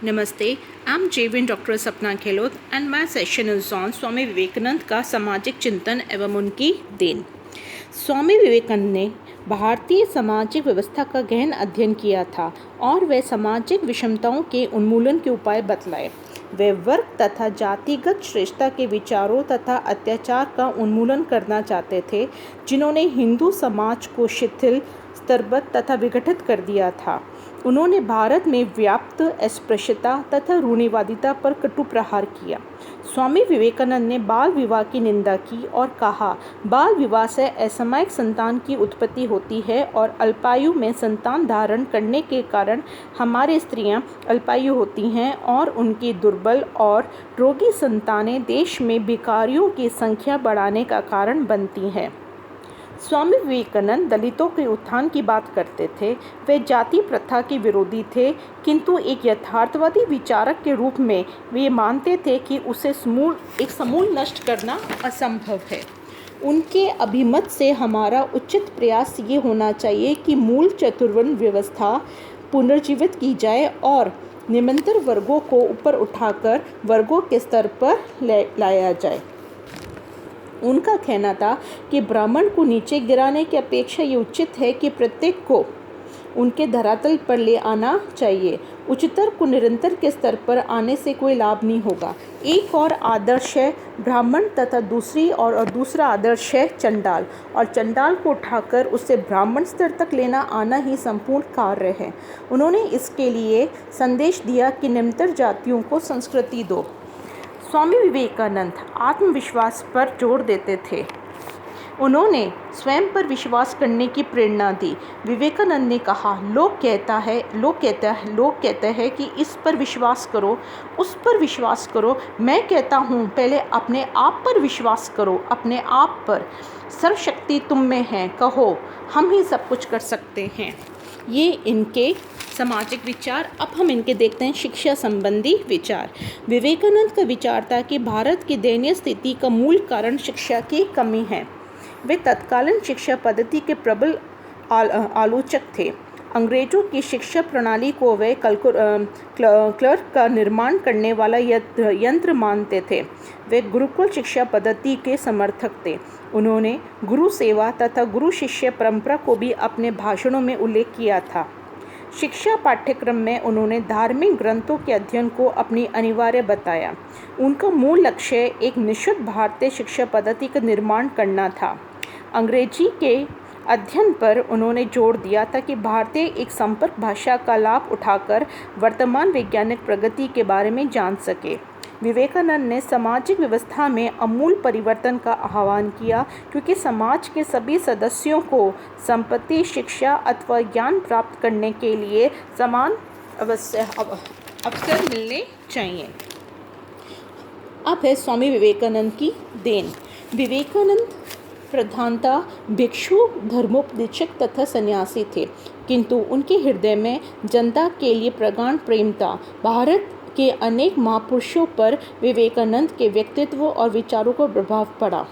Namaste, I'm Jevin Dr. Sapna Gehlot and my session is on Swami Vivekananda का सामाजिक चिंतन एवं उनकी देन। स्वामी विवेकानंद ने भारतीय सामाजिक व्यवस्था का गहन अध्ययन किया था और वे सामाजिक विषमताओं के उन्मूलन के उपाय बतलाए। वे वर्ग तथा जातिगत श्रेष्ठता के विचारों तथा अत्याचार का उन्मूलन करना चाहते थे, जिन्होंने हिंदू समाज को शिथिल, स्तरबद्ध तथा विघटित कर दिया था। उन्होंने भारत में व्याप्त अस्पृश्यता तथा रूढ़िवादिता पर कटु प्रहार किया। स्वामी विवेकानंद ने बाल विवाह की निंदा की और कहा, बाल विवाह से असामयिक संतान की उत्पत्ति होती है और अल्पायु में संतान धारण करने के कारण हमारी स्त्रियां अल्पायु होती हैं और उनकी दुर्बल और रोगी संतानें देश में भिखारियों की संख्या बढ़ाने का कारण बनती हैं। स्वामी विवेकानंद दलितों के उत्थान की बात करते थे। वे जाति प्रथा के विरोधी थे, किंतु एक यथार्थवादी विचारक के रूप में वे मानते थे कि उसे समूल नष्ट करना असंभव है। उनके अभिमत से हमारा उचित प्रयास ये होना चाहिए कि मूल चतुर्वर्ण व्यवस्था पुनर्जीवित की जाए और निम्नतर वर्गों को ऊपर उठाकर वर्गों के स्तर पर लाया जाए। उनका कहना था कि ब्राह्मण को नीचे गिराने की अपेक्षा ये उचित है कि प्रत्येक को उनके धरातल पर ले आना चाहिए। उच्चतर को निरंतर के स्तर पर आने से कोई लाभ नहीं होगा। एक और आदर्श है ब्राह्मण तथा दूसरा आदर्श है चंडाल, और चंडाल को उठाकर उसे ब्राह्मण स्तर तक लेना आना ही संपूर्ण कार्य है। उन्होंने इसके लिए संदेश दिया कि निम्नतर जातियों को संस्कृति दो। स्वामी विवेकानंद आत्मविश्वास पर जोर देते थे। उन्होंने स्वयं पर विश्वास करने की प्रेरणा दी। विवेकानंद ने कहा, लोग कहते हैं कि इस पर विश्वास करो, उस पर विश्वास करो। मैं कहता हूँ, पहले अपने आप पर विश्वास करो, अपने आप पर। सर्वशक्ति तुम में है, कहो हम ही सब कुछ कर सकते हैं। ये इनके सामाजिक विचार। अब हम इनके देखते हैं शिक्षा संबंधी विचार। विवेकानंद का विचार था कि भारत की दयनीय स्थिति का मूल कारण शिक्षा की कमी है। वे तत्कालीन शिक्षा पद्धति के प्रबल आलोचक थे। अंग्रेजों की शिक्षा प्रणाली को वे क्लर्क का निर्माण करने वाला यंत्र मानते थे। वे गुरुकुल शिक्षा पद्धति के समर्थक थे। उन्होंने गुरु सेवा तथा गुरु शिष्य परंपरा को भी अपने भाषणों में उल्लेख किया था। शिक्षा पाठ्यक्रम में उन्होंने धार्मिक ग्रंथों के अध्ययन को अपनी अनिवार्य बताया। उनका मूल लक्ष्य एक निश्चित भारतीय शिक्षा पद्धति का निर्माण करना था। अंग्रेजी के अध्ययन पर उन्होंने जोर दिया ताकि भारतीय एक संपर्क भाषा का लाभ उठाकर वर्तमान वैज्ञानिक प्रगति के बारे में जान सके। विवेकानंद ने सामाजिक व्यवस्था में अमूल परिवर्तन का आह्वान किया, क्योंकि समाज के सभी सदस्यों को संपत्ति, शिक्षा अथवा ज्ञान प्राप्त करने के लिए समान अवसर मिलने चाहिए। अब है स्वामी विवेकानंद की देन। विवेकानंद प्रधानतः भिक्षु, धर्मोपदेशक तथा सन्यासी थे, किंतु उनके हृदय में जनता के लिए प्रगाढ़ प्रेम था। भारत के अनेक महापुरुषों पर विवेकानंद के व्यक्तित्व और विचारों का प्रभाव पड़ा।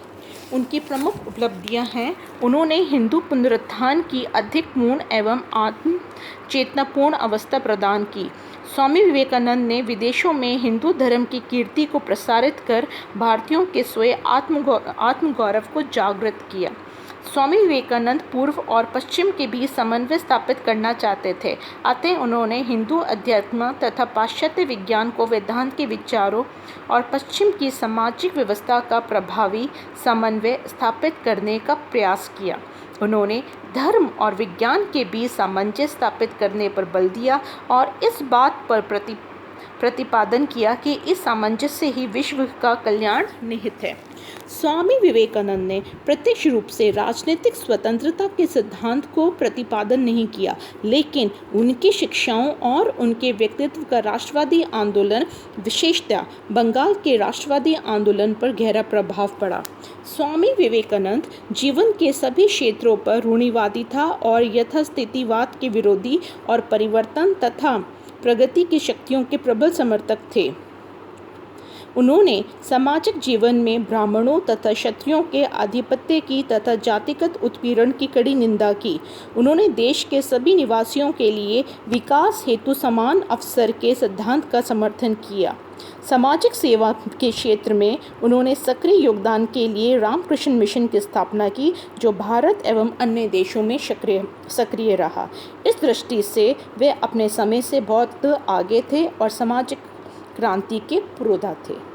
उनकी प्रमुख उपलब्धियां हैं, उन्होंने हिंदू पुनरुत्थान की अधिक पूर्ण एवं आत्म चेतनापूर्ण अवस्था प्रदान की। स्वामी विवेकानंद ने विदेशों में हिंदू धर्म की कीर्ति को प्रसारित कर भारतीयों के स्वयं आत्मगौरव को जागृत किया। स्वामी विवेकानंद पूर्व और पश्चिम के बीच समन्वय स्थापित करना चाहते थे। अतः उन्होंने हिंदू अध्यात्म तथा पाश्चात्य विज्ञान को वेदांत के विचारों और पश्चिम की सामाजिक व्यवस्था का प्रभावी समन्वय स्थापित करने का प्रयास किया। उन्होंने धर्म और विज्ञान के बीच सामंजस्य स्थापित करने पर बल दिया और इस बात पर प्रतिपादन किया कि इस सामंजस्य से ही विश्व का कल्याण निहित है। स्वामी विवेकानंद ने प्रत्यक्ष रूप से राजनीतिक स्वतंत्रता के सिद्धांत को प्रतिपादन नहीं किया, लेकिन उनकी शिक्षाओं और उनके व्यक्तित्व का राष्ट्रवादी आंदोलन, विशेषतः बंगाल के राष्ट्रवादी आंदोलन पर गहरा प्रभाव पड़ा। स्वामी विवेकानंद जीवन के सभी क्षेत्रों पर रूढ़िवादिता और यथास्थितिवाद के विरोधी और परिवर्तन तथा प्रगति की शक्तियों के प्रबल समर्थक थे। उन्होंने सामाजिक जीवन में ब्राह्मणों तथा क्षत्रियों के आधिपत्य की तथा जातिगत उत्पीड़न की कड़ी निंदा की। उन्होंने देश के सभी निवासियों के लिए विकास हेतु समान अवसर के सिद्धांत का समर्थन किया। सामाजिक सेवा के क्षेत्र में उन्होंने सक्रिय योगदान के लिए रामकृष्ण मिशन की स्थापना की, जो भारत एवं अन्य देशों में सक्रिय रहा। इस दृष्टि से वे अपने समय से बहुत आगे थे और सामाजिक क्रांति के पुरोधा थे।